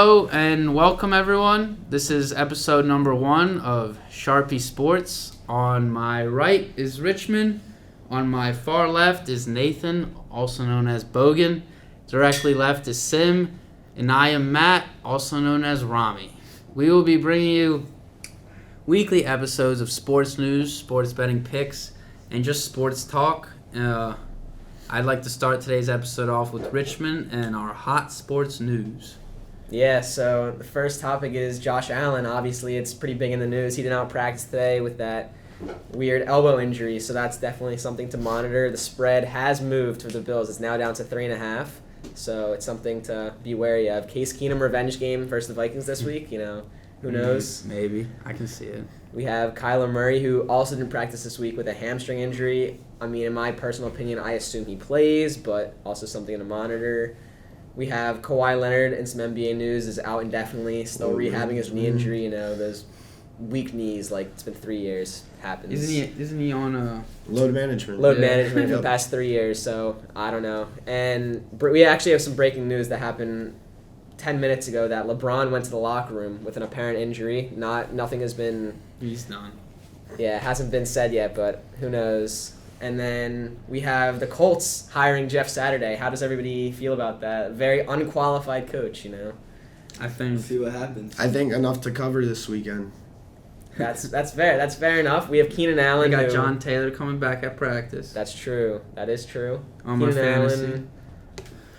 Hello and welcome everyone. This is episode number 1 of Sharpy Sports. On my right is Richmond. On my far left is Nathan, also known as Bogan. Directly left is Sim. And I am Matt, also known as Rami. We will be bringing you weekly episodes of sports news, sports betting picks, and just sports talk. I'd like to start today's episode off with Richmond and our hot sports news. Yeah, so the first topic is Josh Allen. Obviously, it's pretty big in the news. He did not practice today with that weird elbow injury, so that's definitely something to monitor. The spread has moved for the Bills. It's now down to 3.5, so it's something to be wary of. Case Keenum revenge game versus the Vikings this week, who knows? Maybe. I can see it. We have Kyler Murray, who also didn't practice this week with a hamstring injury. I mean, in my personal opinion, I assume he plays, but also something to monitor. We have Kawhi Leonard in some NBA news is out indefinitely, still rehabbing his knee injury. Those weak knees, like it's been 3 years, happens. Isn't he on load management? Load management for the past 3 years, so I don't know. And we actually have some breaking news that happened 10 minutes ago that LeBron went to the locker room with an apparent injury. Nothing has been... He's done. Yeah, it hasn't been said yet, but who knows. And then we have the Colts hiring Jeff Saturday. How does everybody feel about that? Very unqualified coach, I think. See what happens. I think enough to cover this weekend. That's fair. That's fair enough. We have Keenan Allen. We got John Taylor coming back at practice. That's true. That is true. On my fantasy.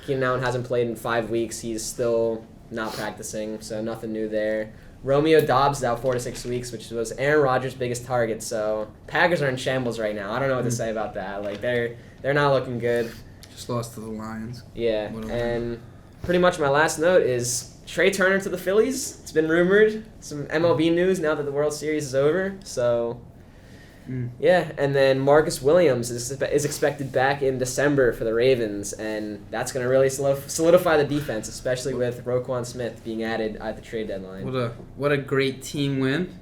Keenan Allen hasn't played in 5 weeks. He's still not practicing, so nothing new there. Romeo Doubs is out 4 to 6 weeks, which was Aaron Rodgers' biggest target. So Packers are in shambles right now. I don't know what to say about that. Like they're not looking good. Just lost to the Lions. Yeah, and pretty much my last note is Trey Turner to the Phillies. It's been rumored. Some MLB news now that the World Series is over. So yeah, and then Marcus Williams is expected back in December for the Ravens, and that's going to really solidify the defense, especially with Roquan Smith being added at the trade deadline. What a great team win,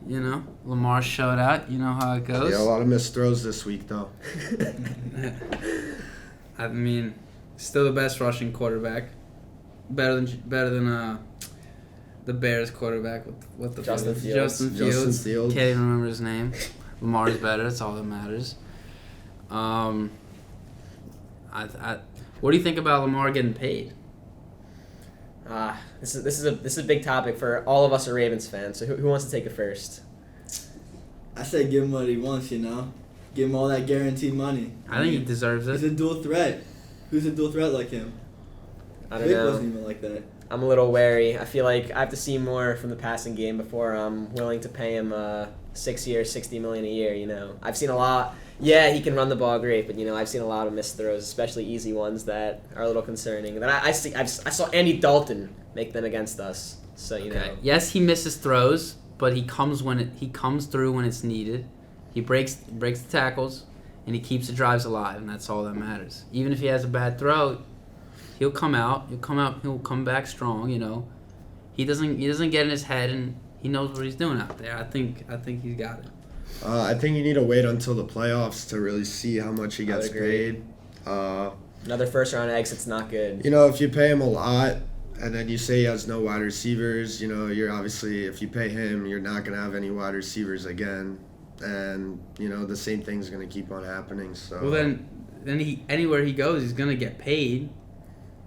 Lamar showed out. You know how it goes. Yeah, a lot of missed throws this week, though. I mean, still the best rushing quarterback. Better than the Bears quarterback with the Justin Fields. Justin Fields. Can't even remember his name. Lamar's better. That's all that matters. What do you think about Lamar getting paid? This is a big topic for all of us are Ravens fans. So who wants to take it first? I say give him what he wants. Give him all that guaranteed money. I think he deserves it. He's a dual threat. Who's a dual threat like him? I don't Vic know. wasn't even like that. I'm a little wary. I feel like I have to see more from the passing game before I'm willing to pay him 6 years, $60 million a year. I've seen a lot. Yeah, he can run the ball great, but I've seen a lot of missed throws, especially easy ones that are a little concerning. And then I saw Andy Dalton make them against us. So Okay. Yes, he misses throws, but he comes through when it's needed. He breaks the tackles, and he keeps the drives alive, and that's all that matters. Even if he has a bad throw, he'll come out. He'll come back strong. He doesn't get in his head, and he knows what he's doing out there. I think he's got it. I think you need to wait until the playoffs to really see how much he gets paid. Another first-round exit's not good. If you pay him a lot, and then you say he has no wide receivers, you're obviously, if you pay him, you're not going to have any wide receivers again. And, the same thing's going to keep on happening. So. Well, then anywhere he goes, he's going to get paid.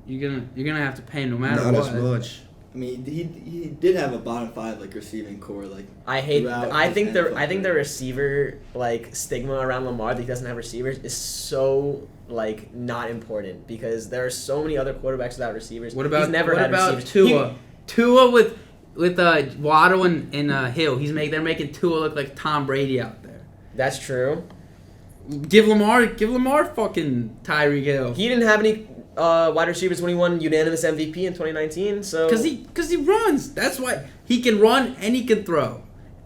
You're gonna have to pay him no matter what. Not as much. I mean, he did have a bottom 5 receiving core I think the receiver stigma around Lamar that he doesn't have receivers is so not important because there are so many other quarterbacks without receivers. What about receivers. Tua? Tua with Waddle and Hill. They're making Tua look like Tom Brady out there. That's true. Give Lamar fucking Tyreek Hill. He didn't have any wide receivers when he won unanimous MVP in 2019. So because he runs. That's why he can run and he can throw,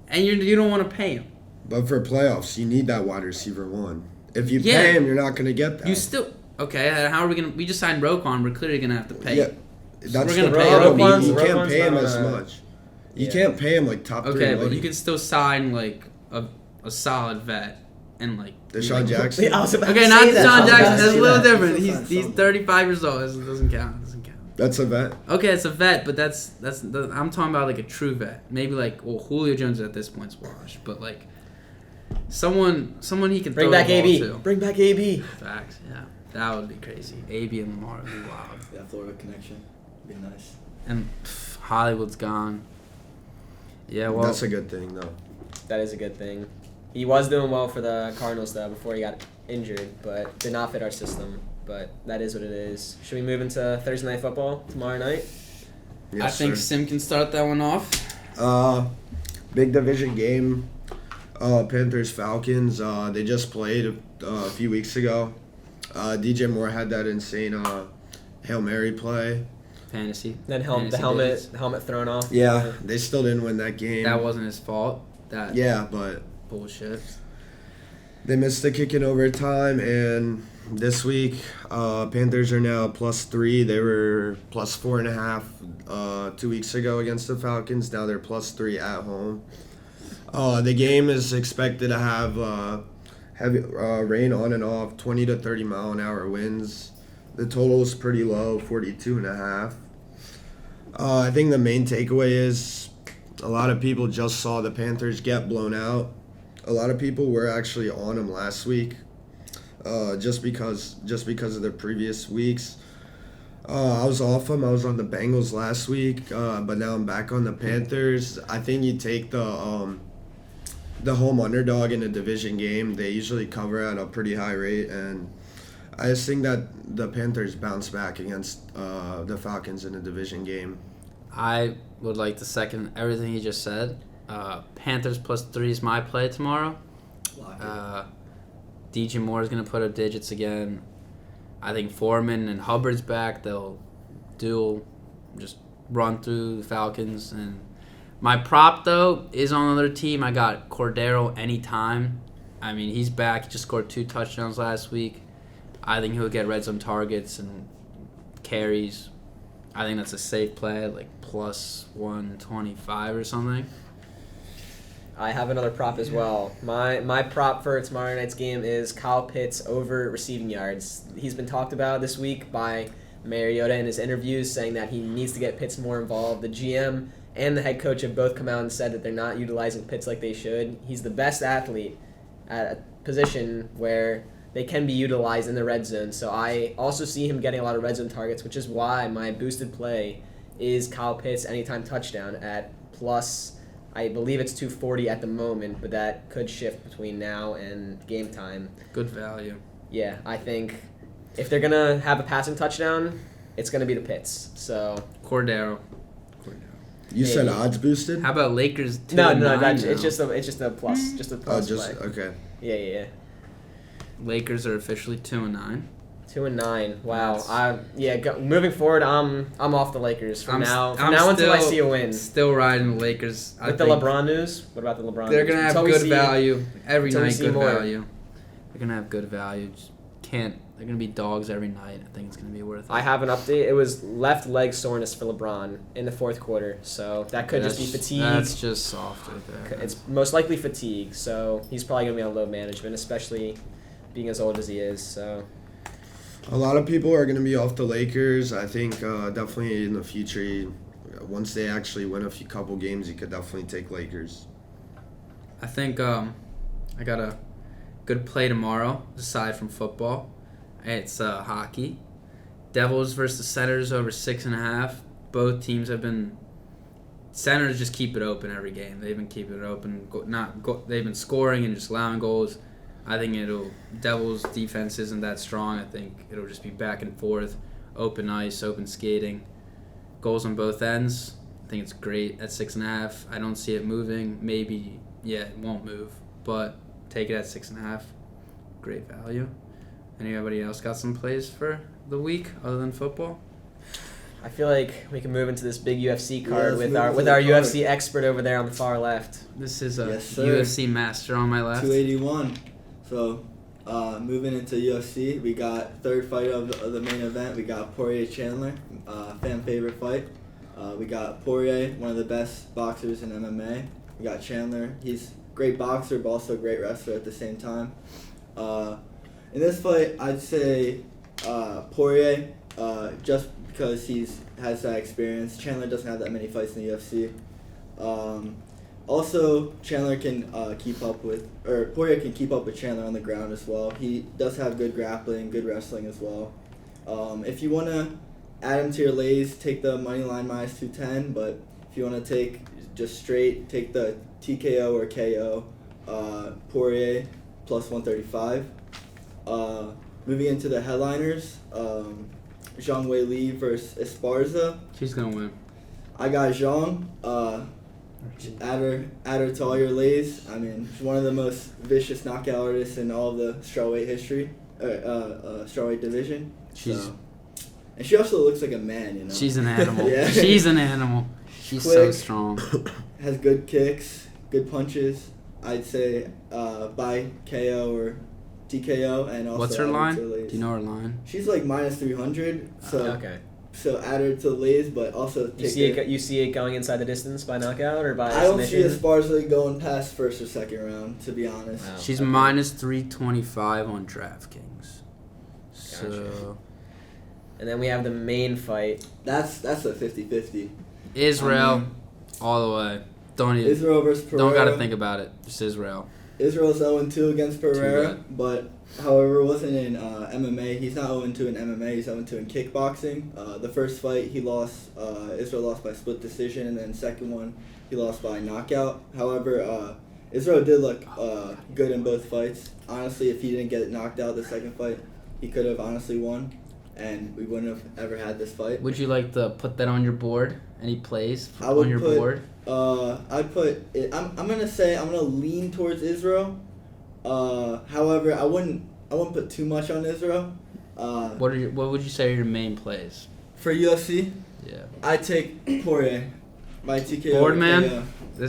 and you don't want to pay him. But for playoffs, you need that wide receiver one. If you pay him, you're not going to get that. You still okay? How are we gonna? We just signed Roquan. We're clearly gonna have to pay. Yeah, that's we're gonna pay problem. him. You can't pay him as much. You can't pay him top 3. Okay, but you can still sign a solid vet and Deshaun Jackson. Yeah, I was about okay, to not say that. Deshaun Jackson. That's a little that. different. He's 35 years old. It doesn't count. That's a vet. Okay, it's a vet, but I'm talking about like a true vet. Maybe like Julio Jones at this point's washed, but like someone he can Bring throw back the ball AB. to. Bring back AB. Facts, yeah, that would be crazy. AB and Lamar would be wild. Yeah, Florida connection. Be nice. And Hollywood's gone. Yeah, well, That's a good thing though. That is a good thing. He was doing well for the Cardinals though before he got injured, but did not fit our system. But that is what it is. Should we move into Thursday Night Football tomorrow night? Yes, I think sir. Sim can start that one off. Big division game. Panthers Falcons. They just played a few weeks ago. DJ Moore had that insane Hail Mary play. Fantasy. Then Fantasy the helmet days. thrown off. Yeah, they still didn't win that game. That wasn't his fault. That Yeah, but bullshit. they missed the kick in overtime, and this week, Panthers are now +3. They were +4.5 2 weeks ago against the Falcons. Now they're +3 at home. The game is expected to have heavy rain on and off, 20 to 30 mile an hour winds. The total is pretty low, 42.5. I think the main takeaway is a lot of people just saw the Panthers get blown out. A lot of people were actually on them last week, just because of their previous weeks. I was off them. I was on the Bengals last week, but now I'm back on the Panthers. I think you take the home underdog in a division game. They usually cover at a pretty high rate, and I just think that the Panthers bounce back against the Falcons in a division game. I would like to second everything he just said. Panthers +3 is my play tomorrow. DJ Moore is going to put up digits again. I think Foreman and Hubbard's back. They'll just run through the Falcons. And my prop, though, is on another team. I got Cordero anytime. I mean, he's back. He just scored 2 touchdowns last week. I think he'll get red zone targets and carries. I think that's a safe play, like +125 or something. I have another prop as well. My prop for tomorrow night's game is Kyle Pitts over receiving yards. He's been talked about this week by Mariota in his interviews, saying that he needs to get Pitts more involved. The GM and the head coach have both come out and said that they're not utilizing Pitts like they should. He's the best athlete at a position where they can be utilized in the red zone. So I also see him getting a lot of red zone targets, which is why my boosted play is Kyle Pitts anytime touchdown at plus, I believe it's 240 at the moment, but that could shift between now and game time. Good value. Yeah, I think if they're going to have a passing touchdown, it's going to be the Pitts. So Cordero. You said odds boosted? How about Lakers 2 No, and 9 it's now? just a plus. Just a plus play. Okay. Yeah. Lakers are officially 2-9. 2-9. Wow. That's- Moving forward, I'm off the Lakers from now I'm until I still- see a win. Still riding the Lakers. With the LeBron news, what about the LeBron? They're news? gonna have Until we good see- value every until we night. see Good more. value. They're gonna have good value. Just can't. They're gonna be dogs every night. I think it's gonna be worth it. I have an update. It was left leg soreness for LeBron in the fourth quarter, so that could just be fatigue. That's just soft right there. It's most likely fatigue, so he's probably gonna be on load management, especially being as old as he is. So A lot of people are going to be off the Lakers. I think definitely in the future, once they actually win a couple games, you could definitely take Lakers. I think I got a good play tomorrow, aside from football. It's hockey. Devils versus the Senators over 6.5. Both teams have been. Senators just keep it open every game. They've been keeping it open. They've been scoring and just allowing goals. I think Devils' defense isn't that strong. I think it'll just be back and forth, open ice, open skating, goals on both ends. I think it's great at 6.5. I don't see it moving. Maybe, it won't move, but take it at 6.5. Great value. Anybody else got some plays for the week other than football? I feel like we can move into this big UFC card let's with move with to our the card. UFC expert over there on the far left. This is a Yes, sir. UFC master on my left. 281. So, moving into UFC, we got third fight of the main event. We got Poirier Chandler, fan favorite fight. We got Poirier, one of the best boxers in MMA. We got Chandler. He's a great boxer, but also a great wrestler at the same time. In this fight, I'd say Poirier, just because has that experience. Chandler doesn't have that many fights in the UFC. Also, Chandler can Poirier can keep up with Chandler on the ground as well. He does have good grappling, good wrestling as well. If you want to add him to your lays, take the money line minus 210. But if you want to take just straight, take the TKO or KO. Poirier plus 135. Moving into the headliners, Zhang Weili versus Esparza. She's gonna win. I got Zhang. Add her to all your lays. I mean, she's one of the most vicious knockout artists in all of the strawweight history, strawweight division. And she also looks like a man, you know. She's an animal. Yeah. She's an animal. She's Quick, so strong. Has good kicks, good punches. I'd say by KO or TKO, and also. What's her add line? to the lays. Do you know her line? She's like minus 300. So Okay. So add her to the lays, but also take You see it going inside the distance by knockout or by I don't submission? see Esparza going past first or second round, to be honest. Wow. She's Okay. minus 325 on DraftKings. So Gotcha. And then we have the main fight. That's a 50-50. Israel, I mean, all the way. Don't even. Israel versus Pereira. Don't gotta think about it. Just Israel. Israel's 0-2 against Pereira, bad. but however, wasn't in MMA. He's not 0-2 in MMA. He's 0-2 in kickboxing. The first fight he lost, Israel lost by split decision, and then second one he lost by knockout. However, Israel did look good in both fights. Honestly, if he didn't get knocked out the second fight, he could have honestly won, and we wouldn't have ever had this fight. Would you like to put that on your board? Any plays I would on your put- board? I'd put it. I'm gonna lean towards Israel. However, I wouldn't put too much on Israel. What would you say are your main plays? For UFC, Yeah. I take Poirier by TKO. Boardman? KO.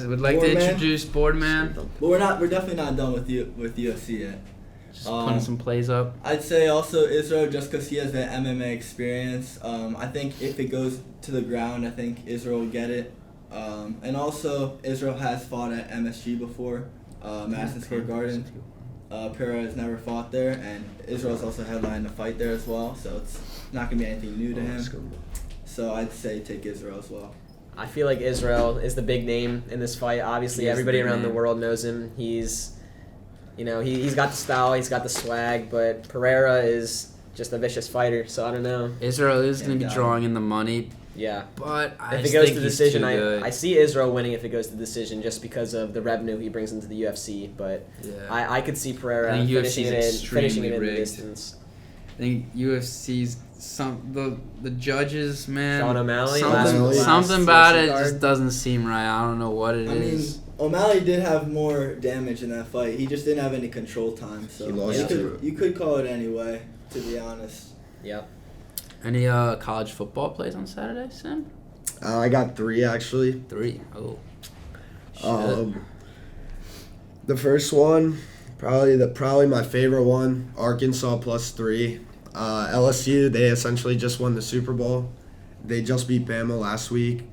Would like to Boardman? introduce Boardman. But we're definitely not done with UFC yet. Just putting some plays up. I'd say also Israel just because he has the MMA experience. I think if it goes to the ground, I think Israel will get it. And also Israel has fought at MSG before, Madison Square Garden. Pereira has never fought there, and Israel's also headlined a fight there as well, so it's not going to be anything new to him. So I'd say take Israel as well. I feel like Israel is the big name in this fight. Obviously, He is everybody the big around the name. world knows him. He's got the style, he's got the swag, but Pereira is just a vicious fighter, so I don't know. Israel is going to And, be drawing in the money, Yeah. but I If just it goes think to he's decision, too good. I see Israel winning if it goes to decision just because of the revenue he brings into the UFC, but Yeah. I could see Pereira I think finishing UFC it is in the extremely rigged. distance. I think UFC's the judges, man. Sean O'Malley, something about it card. just doesn't seem right. I don't know what it I mean, is. O'Malley did have more damage in that fight. He just didn't have any control time, so He lost you could call it anyway, to be honest. Yep. Any college football plays on Saturday, Sim? I got 3 actually. 3. Oh. Shit. The first one, probably my favorite one, Arkansas plus 3. LSU, they essentially just won the Super Bowl. They just beat Bama last week.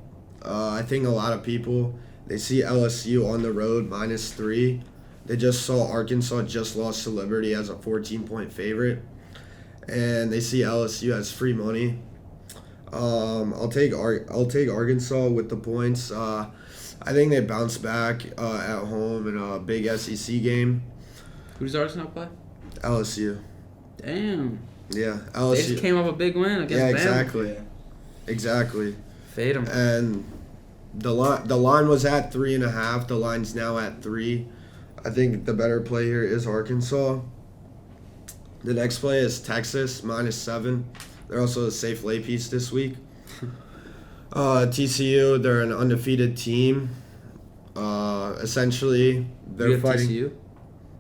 I think a lot of people, they see LSU on the road minus 3. They just saw Arkansas just lost to Liberty as a 14-point favorite. And they see LSU as free money. I'll take Arkansas with the points. I think they bounce back at home in a big SEC game. Who's Arsenal play? LSU. Damn. Yeah, They LSU. just came up a big win against Yeah, Bama. exactly. Yeah. Exactly. Fade them. And the line was at 3.5. The line's now at 3. I think the better play here is Arkansas. The next play is Texas minus 7. They're also a safe lay piece this week. TCU, they're an undefeated team. Essentially, they're You have fighting. TCU?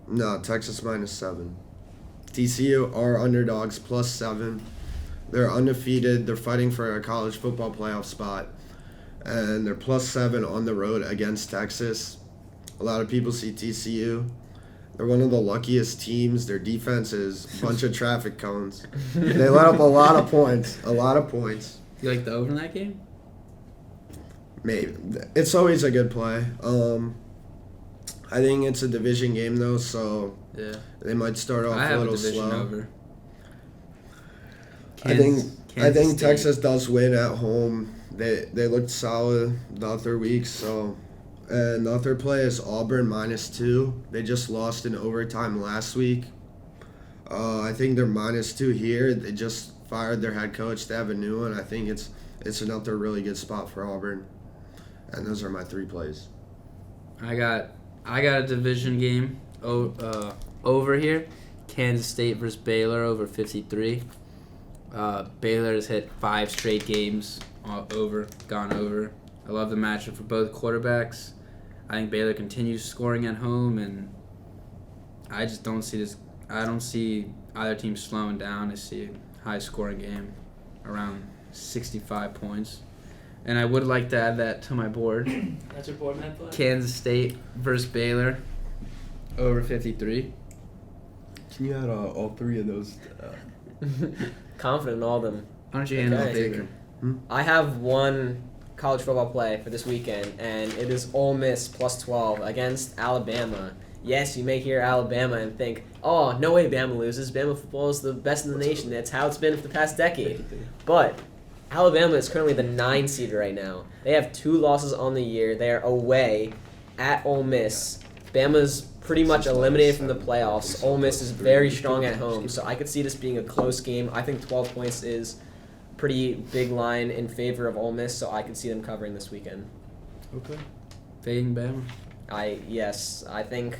No, Texas minus 7. TCU are underdogs plus 7. They're undefeated. They're fighting for a college football playoff spot. And they're plus 7 on the road against Texas. A lot of people see TCU. They're one of the luckiest teams. Their defense is a bunch of traffic cones. They let up a lot of points. A lot of points. You like the over in that game? Maybe. It's always a good play. I think it's a division game, though, so Yeah. they might start off I a have a little division slow. over. I think I think State. Texas does win at home. They looked solid the other week. So, and the other play is Auburn -2. They just lost in overtime last week. I think they're -2 here. They just fired their head coach. They have a new one. I think it's another really good spot for Auburn. And those are my 3 plays. I got a division game over here. Kansas State versus Baylor over 53. Baylor has hit 5 straight games gone over. I love the matchup for both quarterbacks. I think Baylor continues scoring at home, and I just don't see this. I don't see either team slowing down. I see a high-scoring game, around 65 points. And I would like to add that to my board. That's your board man play? Kansas State versus Baylor over 53. Can you add all 3 of those? Confident in all of them. Why don't you handle Okay. it, Baker? I have one college football play for this weekend, and it is Ole Miss +12 against Alabama. Yes, you may hear Alabama and think, oh, no way Bama loses. Bama football is the best in the nation. That's how it's been for the past decade. But Alabama is currently the 9 seed right now. They have 2 losses on the year. They are away at Ole Miss. Bama's pretty much eliminated from the playoffs. Ole Miss is very strong at home, so I could see this being a close game. I think 12 points is a pretty big line in favor of Ole Miss, so I could see them covering this weekend. Okay. Fading Bama. I think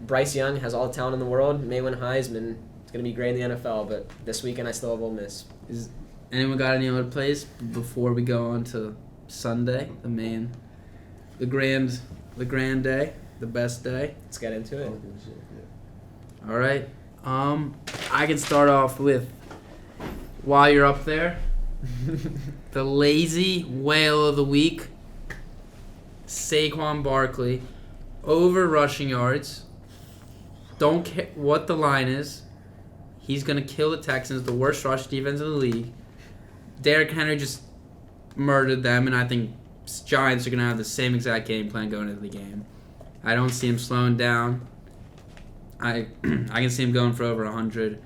Bryce Young has all the talent in the world, may win Heisman. It's going to be great in the NFL, but this weekend I still have Ole Miss. Anyone got any other plays before we go on to Sunday, the grand day, the best day? Let's get into it. All right. I can start off with, while you're up there, the lazy whale of the week, Saquon Barkley, over rushing yards. Don't care what the line is. He's going to kill the Texans, the worst rush defense in the league. Derrick Henry just murdered them, and I think Giants are going to have the same exact game plan going into the game. I don't see him slowing down. I can see him going for over 100.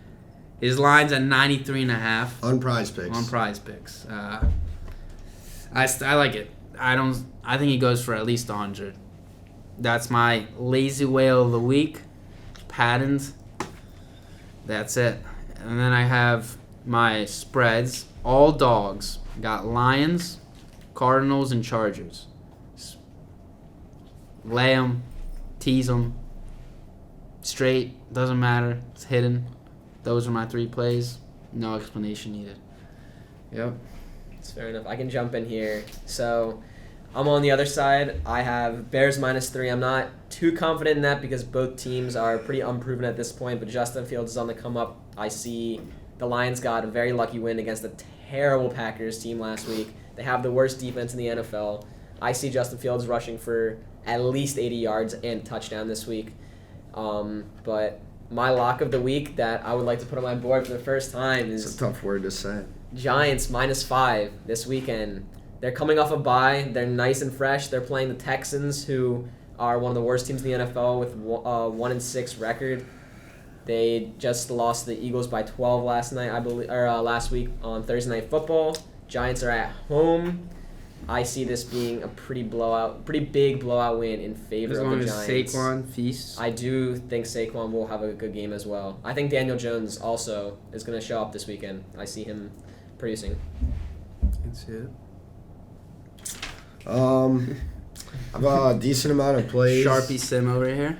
His line's at 93.5. On Prize Picks. On Prize Picks. I like it. I think he goes for at least 100. That's my lazy whale of the week. Paddens. That's it. And then I have my spreads. All dogs. Got Lions, Cardinals, and Chargers. Lay them. Tease them. Straight. Doesn't matter. It's hidden. Those are my 3 plays. No explanation needed. Yep. That's fair enough. I can jump in here. So I'm on the other side. I have Bears -3. I'm not too confident in that because both teams are pretty unproven at this point, but Justin Fields is on the come up. I see the Lions got a very lucky win against a terrible Packers team last week. They have the worst defense in the NFL. I see Justin Fields rushing for at least 80 yards and a touchdown this week. But my lock of the week that I would like to put on my board for the first time is It's a tough word to say. Giants -5 this weekend. They're coming off a bye. They're nice and fresh. They're playing the Texans, who are one of the worst teams in the NFL with a 1-6 record. They just lost to the Eagles by 12 last week on Thursday Night Football. Giants are at home. I see this being a pretty big blowout win in favor As of long the as Giants. Saquon feasts. I do think Saquon will have a good game as well. I think Daniel Jones also is going to show up this weekend. I see him producing. That's it. I've got a decent amount of plays. Sharpy Sim over here.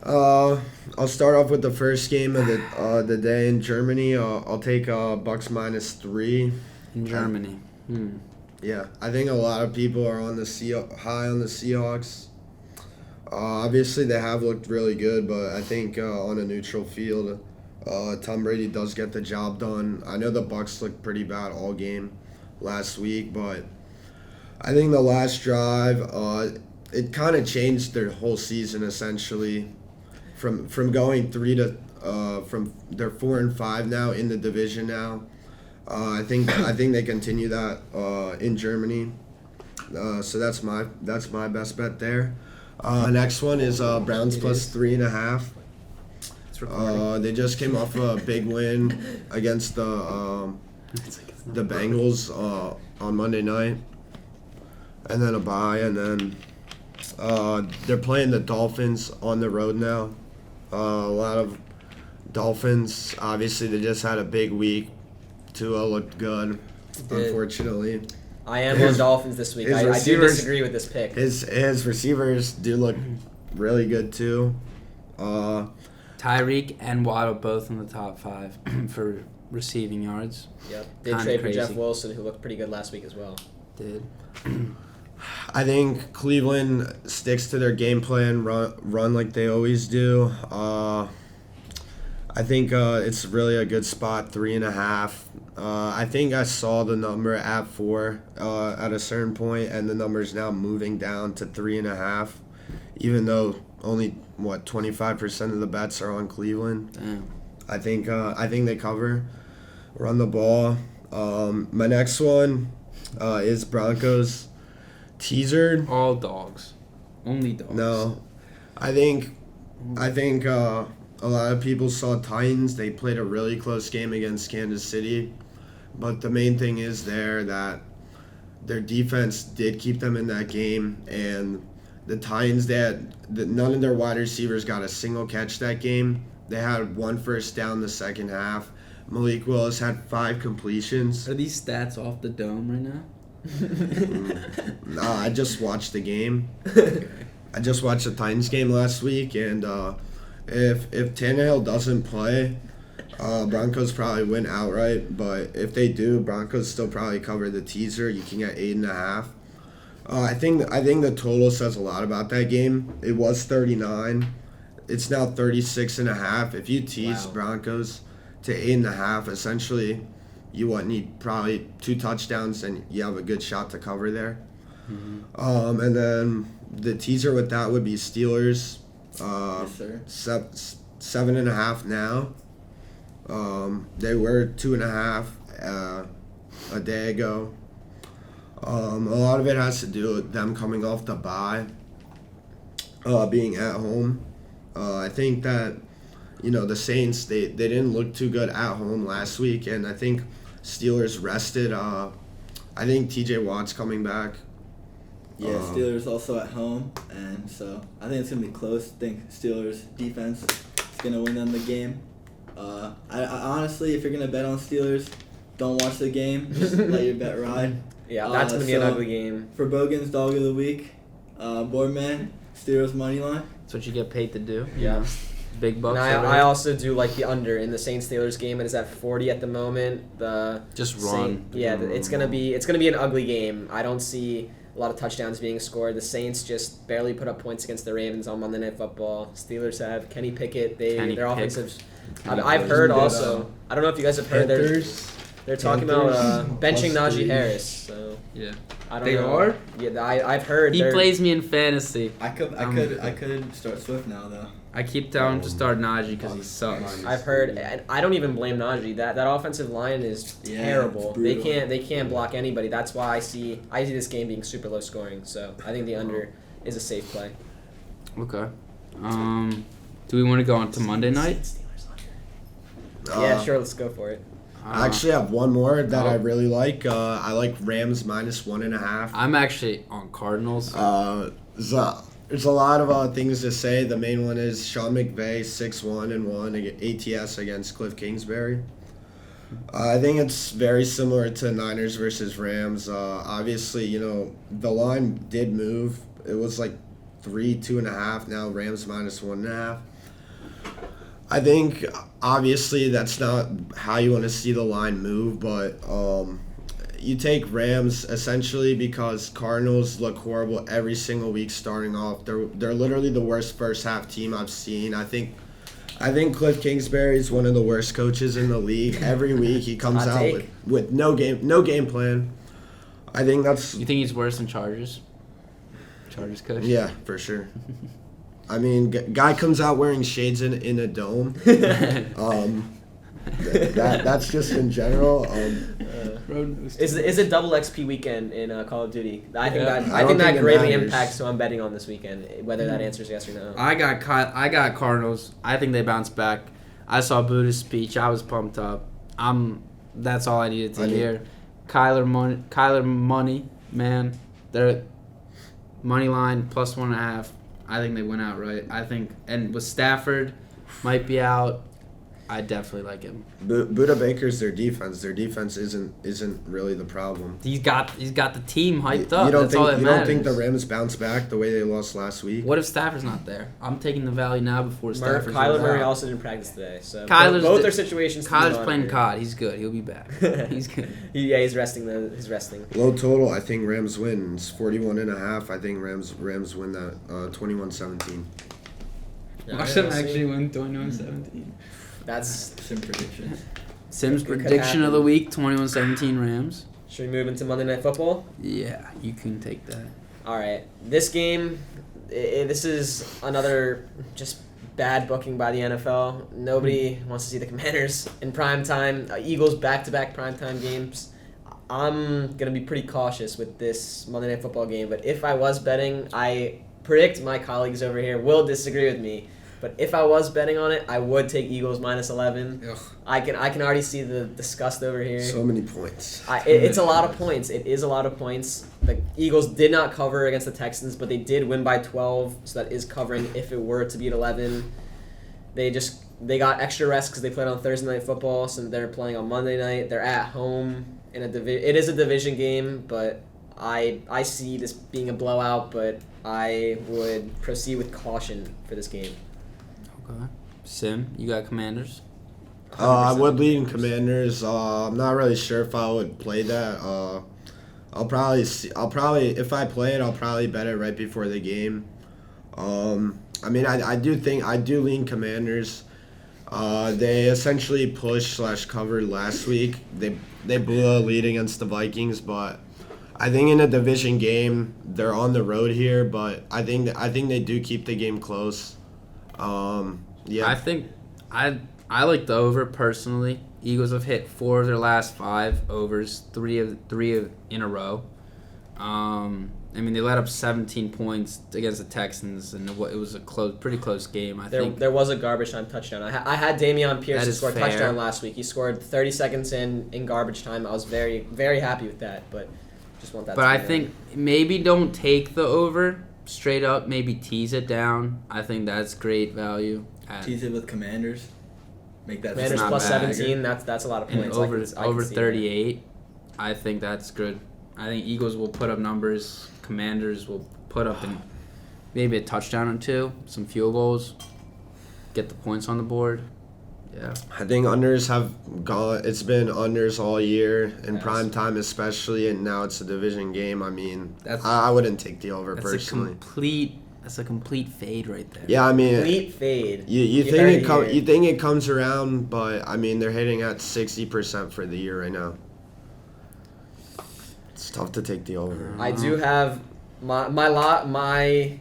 I'll start off with the first game of the day in Germany. I'll take Bucks -3 In Germany. Yeah, I think a lot of people are on high on the Seahawks. Obviously, they have looked really good, but I think on a neutral field, Tom Brady does get the job done. I know the Bucks looked pretty bad all game last week, but I think the last drive, it kind of changed their whole season essentially. From going 3 to from they're 4-5 now in the division now. I think they continue that in Germany. So that's my best bet there. Next one is Browns +3.5. It's recording. They just came off a big win against the the Bengals on Monday night, and then a bye, and then they're playing the Dolphins on the road now. A lot of Dolphins, obviously, they just had a big week. Tua looked good, unfortunately. I am on Dolphins this week. I do disagree with this pick. His receivers do look really good, too. Tyreek and Waddle both in the top 5 for receiving yards. Yep. Did trade for Jeff Wilson, who looked pretty good last week as well. Did. I think Cleveland sticks to their game plan, run like they always do. I think it's really a good spot, 3.5. I think I saw the number at 4 at a certain point, and the number is now moving down to 3.5, even though only 25% of the bets are on Cleveland. Damn. I think they cover, run the ball. My next one is Broncos teaser. All dogs, only dogs. No, I think a lot of people saw Titans. They played a really close game against Kansas City, but the main thing is that their defense did keep them in that game, and the Titans, none of their wide receivers got a single catch that game. They had 1 first down the second half. Malik Willis had 5 completions. Are these stats off the dome right now? No, I just watched the game. I just watched the Titans game last week, and if Tannehill doesn't play, Broncos probably win outright. But if they do, Broncos still probably cover the teaser. You can get 8.5. I think the total says a lot about that game. It was 39. It's now 36.5. If you tease Broncos to 8.5, essentially, you need probably 2 touchdowns, and you have a good shot to cover there. Mm-hmm. And then the teaser with that would be Steelers. Yes, sir. 7.5 now. They were 2.5 a day ago. A lot of it has to do with them coming off the bye, being at home. I think that, the Saints, they didn't look too good at home last week, and I think Steelers rested. I think TJ Watt's coming back. Yeah, Steelers also at home, and so I think it's going to be close. I think Steelers defense is going to win them the game. I honestly, if you're going to bet on Steelers, don't watch the game. Just let your bet ride. Yeah, that's going to be an ugly game. For Bogan's Dog of the Week, Boardman, Steelers money line. That's what you get paid to do. Yeah. Big bucks. I also do like the under in the Saints-Steelers game. It is at 40 at the moment. Just run. It's gonna be an ugly game. I don't see a lot of touchdowns being scored. The Saints just barely put up points against the Ravens on Monday Night Football. Steelers have Kenny Pickett. Their offensive. I've heard also. I don't know if you guys have heard. They're talking about benching Najee Harris. So yeah, I don't they know. are. Yeah, I've heard. He plays me in fantasy. I could start Swift now though. I keep telling him to start Najee because he sucks. I've heard, and I don't even blame Najee. That offensive line is terrible. They can't block anybody. That's why I see this game being super low scoring. So I think the under is a safe play. Okay. Do we want to go on to Monday night? Yeah, sure. Let's go for it. I actually have one more that I really like. I like Rams -1.5. I'm actually on Cardinals. There's a lot of things to say. The main one is Sean McVay 6-1-1 ATS against Cliff Kingsbury. I think it's very similar to Niners versus Rams. Obviously, the line did move. It was like 2.5. Now Rams -1.5. I think, obviously, that's not how you want to see the line move, but you take Rams essentially because Cardinals look horrible every single week starting off. They're literally the worst first half team I've seen. I think Cliff Kingsbury is one of the worst coaches in the league. Every week he comes out with no game plan. I think that's. You think he's worse than Chargers coach? Yeah, for sure. I mean, guy comes out wearing shades in a dome. That's just in general. Is it double XP weekend in Call of Duty? I think that greatly impacts who I'm betting on this weekend. Whether that answers yes or no. I got Cardinals. I think they bounce back. I saw Buddha's speech. I was pumped up. I'm That's all I needed to hear. Kyler money, man. They're money line plus 1.5. I think they win outright. I think, and with Stafford might be out, I definitely like him. Buda Baker's their defense. Their defense isn't really the problem. He's got the team hyped up. You don't That's all that you matters. don't think the Rams bounce back the way they lost last week? What if Stafford's not there? I'm taking the value now before Stafford's Kyler Murray out. also didn't practice today, so Kyler's their situations. Kyler's playing COD. He's good. He'll be back. He's good. He's resting. He's resting. Low total. I think Rams win. It's 41.5. I think Rams win that 21-17. Watch them actually win 21-17. That's Sim predictions. Sim's It could prediction of the happen. week: 21-17 Rams. Should we move into Monday Night Football? Yeah, you can take that. All right, this game, this is another just bad booking by the NFL. Nobody wants to see the Commanders in prime time. Eagles back-to-back primetime games. I'm gonna be pretty cautious with this Monday Night Football game, but if I was betting, I predict my colleagues over here will disagree with me. But if I was betting on it, I would take Eagles minus 11. Ugh. I can already see the disgust over here. So many points. It's a lot of points. It is a lot of points. The Eagles did not cover against the Texans, but they did win by 12, so that is covering if it were to be at 11. They got extra rest because they played on Thursday Night Football, so they're playing on Monday night. They're at home in it is a division game, but I see this being a blowout, but I would proceed with caution for this game. Okay. Sim, you got Commanders? I would lead in Commanders. I'm not really sure if I would play that. I'll probably if I play it, I'll probably bet it right before the game. I mean, I do lean Commanders. They essentially pushed/covered last week. They blew a lead against the Vikings, but I think in a division game they're on the road here. But I think they do keep the game close. Yeah. I think I like the over personally. Eagles have hit 4 of their last 5 overs, 3 in a row. I mean, they let up 17 points against the Texans, and it was a pretty close game. I think There was a garbage time touchdown. I had Dameon Pierce That to is score a fair. touchdown last week. He scored 30 seconds in garbage time. I was very, very happy with that, but just want that But to I be think maybe don't take the over straight up. Maybe tease it down. I think that's great value. Tease it with Commanders. Make that Commanders not plus bad. 17, that's a lot of And points. over I can see that. 38, I think that's good. I think Eagles will put up numbers. Commanders will put up maybe a touchdown or 2, some field goals, get the points on the board. Yeah. I think unders have gone. It's been unders all year in Yes. prime time, especially, and now it's a division game. I mean, That's- I wouldn't take the over That's personally. That's a complete fade right there. Yeah, I mean, Complete fade. you heard think it here. you think it comes around, but I mean they're hitting at 60% for the year right now. It's tough to take the over. I do have I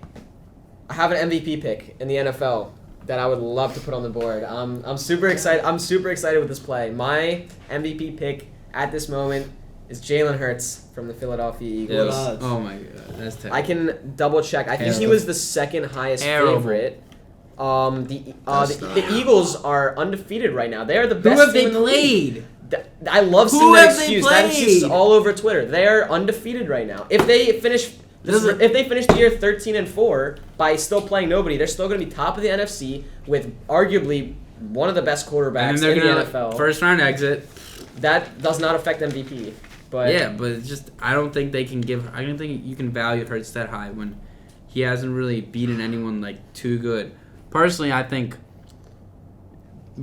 have an MVP pick in the NFL that I would love to put on the board. I'm super excited. I'm super excited with this play. My MVP pick at this moment is Jalen Hurts from the Philadelphia Eagles. Yeah. Oh my god, that's terrible. I can double check. I think he Terrible. was the second highest Terrible. favorite. That's not- The Eagles are undefeated right now. They are the Who best have they team in the league. played? I love Who seeing that have they excuse. That excuse is played? all over Twitter. They are undefeated right now. If they finish the year 13-4 by still playing nobody, they're still going to be top of the NFC with arguably one of the best And quarterbacks then they're in the gonna NFL. first round exit. That does not affect MVP. But Yeah, but it's just I don't think they can give. I don't think you can value Hurts that high when he hasn't really beaten anyone like too good. Personally, I think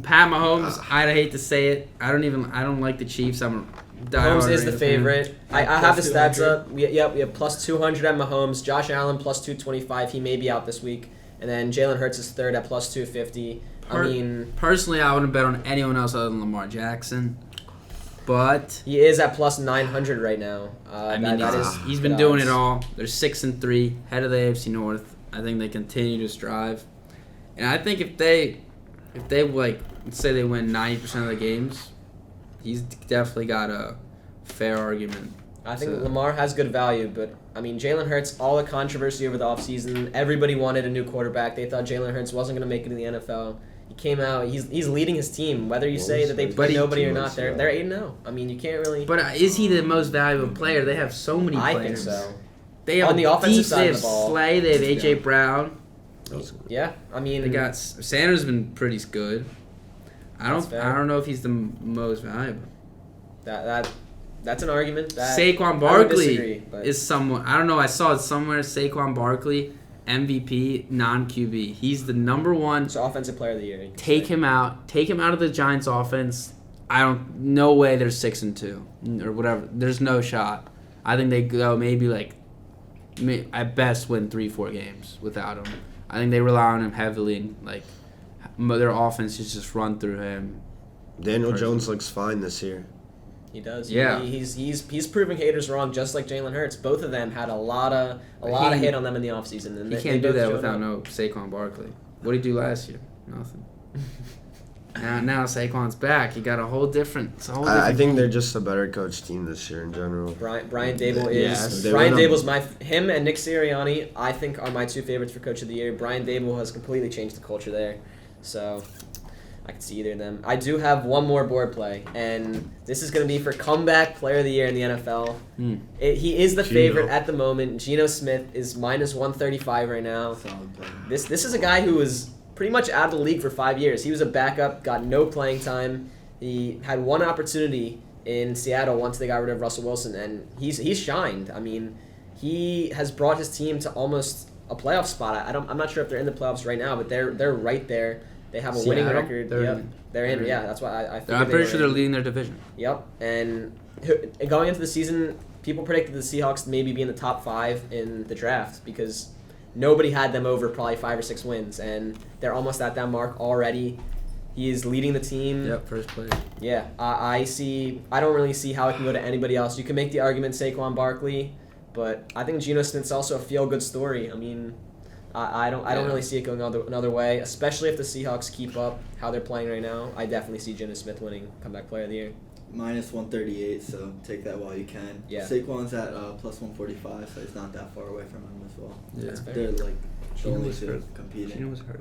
Pat Mahomes. I'd hate to say it. I don't like the Chiefs. I'm a Mahomes diehard is the Ravens fan. favorite. I have the Plus stats 200. up. We have plus 200 at Mahomes. Josh Allen plus 225. He may be out this week. And then Jalen Hurts is third at plus 250. Personally, I wouldn't bet on anyone else other than Lamar Jackson. But He is at plus 900 right now. I mean, that is he's good been doing odds. it all. They're 6-3, head of the AFC North. I think they continue to strive, and I think if they like let's say they win 90% of the games, he's definitely got a fair argument. I think So- Lamar has good value, but I mean, Jalen Hurts, all the controversy over the offseason, everybody wanted a new quarterback. They thought Jalen Hurts wasn't going to make it in the NFL. He came out. He's leading his team. Whether you say that they play nobody or not, they're 8-0. I mean, you can't really. But is he the most valuable player? They have so many players. I think so. They have On the offensive side they of have the ball. Slay. They have A.J. Brown. Yeah, I mean, They got Sanders been pretty good. I That's fair. don't know if he's the most valuable. that's an argument. That Saquon I would Barkley disagree, but- is someone. I don't know. I saw it somewhere. Saquon Barkley, MVP, non-QB. He's the number one. So offensive player of the year. Take him out. Take him out of the Giants' offense. No way they're 6-2 or whatever. There's no shot. I think they go maybe at best win 3-4 games without him. I think they rely on him heavily, and their offense is just run through him. Daniel Jones looks fine this year. He does. Yeah. He's proving haters wrong, just like Jalen Hurts. Both of them had a lot of hit on them in the offseason. And He can't do that without no Saquon Barkley. What did he do last year? Nothing. Now Saquon's back. He got a whole different. I think they're just a better coach team this year in general. Brian Dable Yes, is. Brian Dable's him and Nick Sirianni, I think, are my two favorites for coach of the year. Brian Dable has completely changed the culture there, so I can see either of them. I do have one more board play, and this is going to be for comeback player of the year in the NFL. He is the favorite at the moment. Geno Smith is -135 right now. Solid player. This is a guy who was pretty much out of the league for 5 years. He was a backup, got no playing time. He had one opportunity in Seattle once they got rid of Russell Wilson, and he's shined. I mean, he has brought his team to almost a playoff spot. I'm not sure if they're in the playoffs right now, but they're right there. They have a winning Seattle? record. They're They're in. in. Yeah, that's why I think I'm pretty sure they're leading their division. Yep, and going into the season, people predicted the Seahawks to maybe be in the top 5 in the draft because nobody had them over probably 5 or 6 wins, and they're almost at that mark already. He is leading the team. Yep, first place. Yeah, I don't really see how it can go to anybody else. You can make the argument Saquon Barkley, but I think Geno Smith's also a feel-good story. I mean, I don't really see it going another way, especially if the Seahawks keep up how they're playing right now. I definitely see Geno Smith winning comeback player of the year. -138, so take that while you can. Yeah. Saquon's at +145, so he's not that far away from him as well. Yeah. That's fair. They're the Geno only was two hurt. competing. Geno was hurt.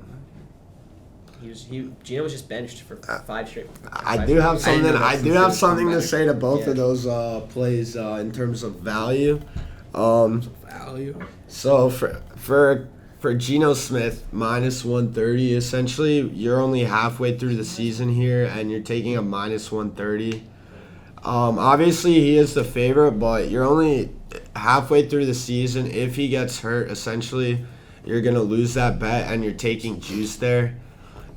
Geno was just benched for 5 straight. I do have something to say to both Yeah. of those plays in terms of value. Value. So for Geno Smith, -130, essentially you're only halfway through the season here and you're taking a -130. Obviously he is the favorite, but you're only halfway through the season. If he gets hurt, essentially you're going to lose that bet and you're taking juice there.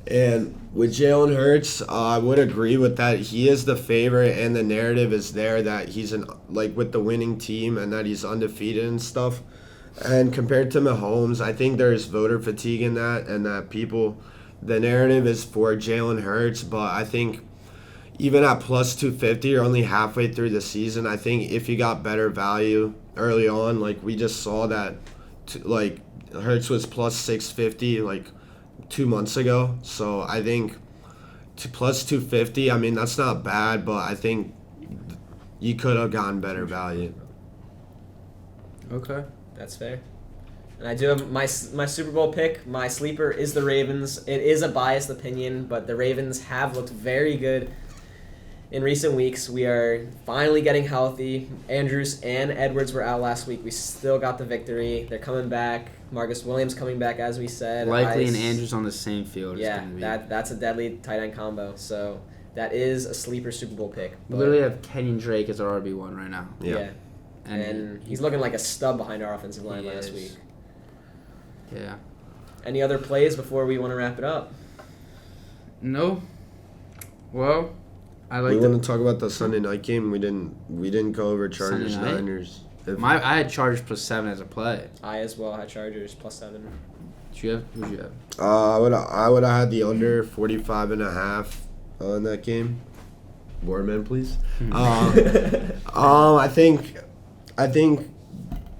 And with Jalen Hurts, I would agree with that. He is the favorite, and the narrative is there that he's with the winning team and that he's undefeated and stuff. And compared to Mahomes, I think there's voter fatigue in that, and that the narrative is for Jalen Hurts. But I think even at +250, you're only halfway through the season. I think if you got better value early on, like we just saw that, Hurts was +650, 2 months ago. So I think to +250, I mean, that's not bad, but I think you could have gotten better value. Okay. That's fair. And I do have my Super Bowl pick. My sleeper is the Ravens. It is a biased opinion, but the Ravens have looked very good in recent weeks. We are finally getting healthy. Andrews and Edwards were out last week. We still got the victory. They're coming back. Marcus Williams coming back, as we said. Likely and Andrews on the same field. Yeah, that's a deadly tight end combo. So that is a sleeper Super Bowl pick. We literally have Kenyon Drake as our RB1 right now. Yeah. And he's looking like a stub behind our offensive line last week. Yeah. Any other plays before we want to wrap it up? No. Well, I We want to talk about the Sunday night game. We didn't go over Chargers Sunday night? Niners. I had Chargers +7 as a play. I as well had Chargers +7. Who'd you have? I would have had the under 45.5 on that game. Boardman, please. I think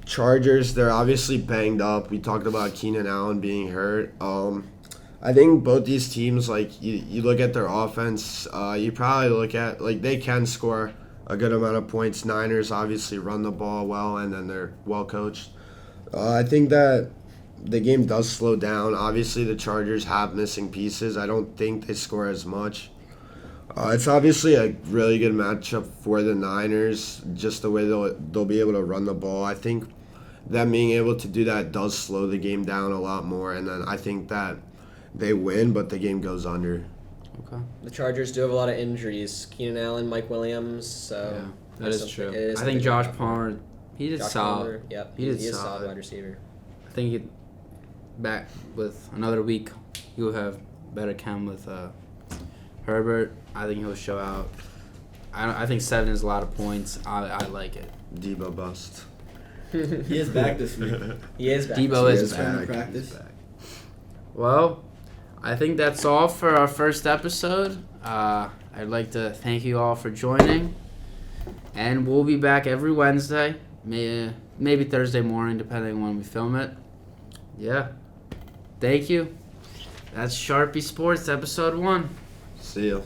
Chargers, they're obviously banged up. We talked about Keenan Allen being hurt. I think both these teams, you look at their offense, you probably look at, they can score a good amount of points. Niners obviously run the ball well, and then they're well coached. I think that the game does slow down. Obviously, the Chargers have missing pieces. I don't think they score as much. It's obviously a really good matchup for the Niners, just the way they'll be able to run the ball. I think them being able to do that does slow the game down a lot more, and then I think that they win, but the game goes under. Okay. The Chargers do have a lot of injuries. Keenan Allen, Mike Williams. So Yeah, that is true. it is I think something to Josh look out for. Palmer, he did Josh solid. Palmer, yep, He did is a solid solid. wide receiver. I think he back with another week, he'll have better chem with Herbert. I think he'll show out. I think 7 is a lot of points. I like it. Debo bust. He is back this week. He is back. Debo He is is back. back. Practice. He's back. Well, I think that's all for our first episode. I'd like to thank you all for joining. And we'll be back every Wednesday, maybe Thursday morning, depending on when we film it. Yeah. Thank you. That's Sharpy Sports, episode 1. See ya.